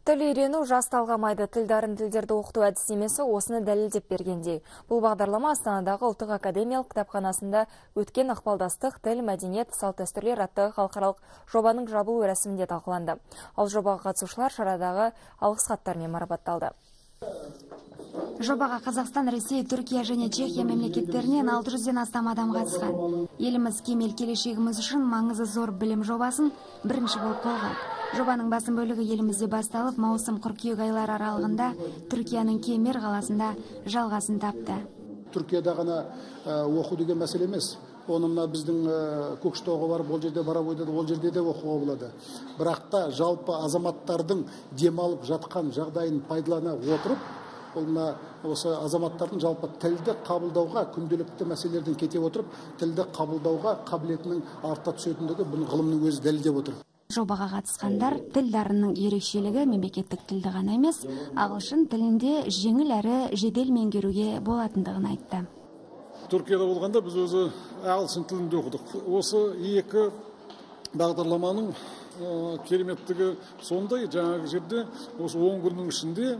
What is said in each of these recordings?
Тіл үйрену жас талғамайды тілдарын тілдерді оқыту әдістемесі осыны дәлелдеп бергендей. Бұл бағдарлама Астанадағы Ұлттық академиялық кітапханасында өткен ықпалдастық тіл, мәдениет, салт-дәстүрлер атты халықаралық жобаның жабылу рәсімінде талқыланды. Ал жобаға қатысушылар шарадағы алғыс хаттармен марапатталды. Жобаға Қазақстан, Ресей, Түркия және Чехия мемлекеттерінен 600-ден астам адам қатысқан. Еліміз кемел келешегіміз үшін маңызы зор білім жобасын бірінші болып қолға алды. Жобаның басым бөлігі елімізде басталып, маусым-қыркүйек айлар аралығында Түркияның Кемер қаласында жалғасын тапты. Түркияда ғана оқу деген мәселе емес. Оны мына біздің Көкшетауға барып, ол жерде Барабойда ол жерде де оқуға болады. Бірақ та жалпы азаматтардың демалып жатқан жағдайын пайдалана отырып, осы азаматтардың жалпы тілді қабылдауға, күнделікті мәселелерден кете отырып, тілді қабылдауға қабілетінің арта түсетіндігі бұны ғылымның өзі дәлелдеп отыр. Жобаға қатысқандар тіл дарынының ерекшелігі мемлекеттік тілді ғана емес, ағылшын тілінде жеңіл әрі жедел меңгеруге болатындығын айтты. Түркияда болғанда біз өзі ағылшын тілінде оқыдық. Осы екі бағдарламаның кереметтігі сондай, жаңағы жерде осы 10 күннің ішінде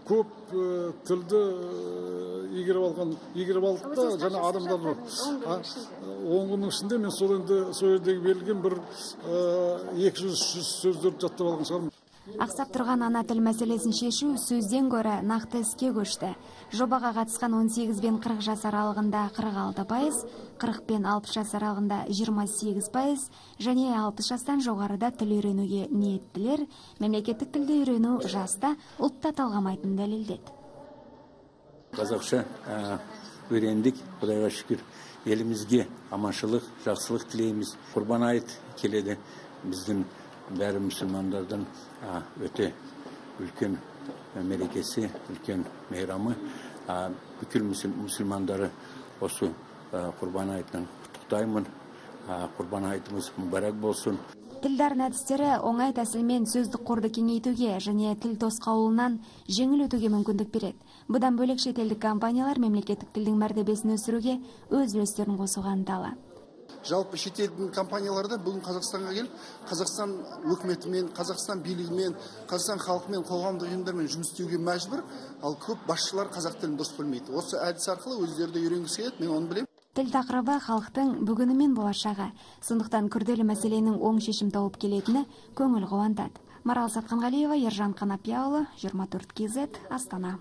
көп тілді игеріп алдық та, жаңа адамдар бар. 10 күннің ішінде мен сол жердегі берілген бір 200-300 сөздерді жаттап алған шығармын. Ақсап тұрған ана тіл мәселесін шешу сөзден гөрі нақты іске көшті. Жобаға қатысқан 18 бен 40 жас аралығында 46%, 40 бен 60 жас аралығында 28%, және 60 жастан жоғарыда тіл үйренуге ниеттілер мемлекеттік тілді үйрену жаста ұлтта талғамайтынын дәлелдеді. Қазақша үйрендік, Құдайға шүкір. Елімізге аманшылық, жақсылық тілейміз. Құрбан айт келеді. Біздің бәрі мұсылмандардың өте үлкен мерекесі, үлкен мейрамы. Бүкіл мұсылмандары осы құрбан айтын құттықтаймын. Құрбан айтымыз мүбәрәк болсын. Тіл дарын әдістері оңай тәсілмен сөздік қорды кеңейтуге және тіл тосқауылынан жеңіл өтуге мүмкіндік береді. Бұдан бөлек шетелдік компаниялар мемлекеттік тілдің мәртебесін өсіруге өз үлестерін қосуға ынталы. Жалпы шетелдің компанияларда бүгін Қазақстанға келіп, Қазақстан өкіметімен, Қазақстан билігімен, Қазақстан халқымен, қоғамдық ұйымдармен жұмыс істеуге мәжбүр, ал көп басшылар қазақ тілін дұрыс білмейді. Осы әдіс арқылы өздері де үйренгісі келеді, мен оны білемін. Тіл тақырыбы халықтың бүгіні мен болашағы. Сондықтан күрделі мәселенің оң шешім тауып келетіні көңіл қуантады. Марал Сатқанғалиева, Ержан Қанапияұлы, 24 KZ, Астана.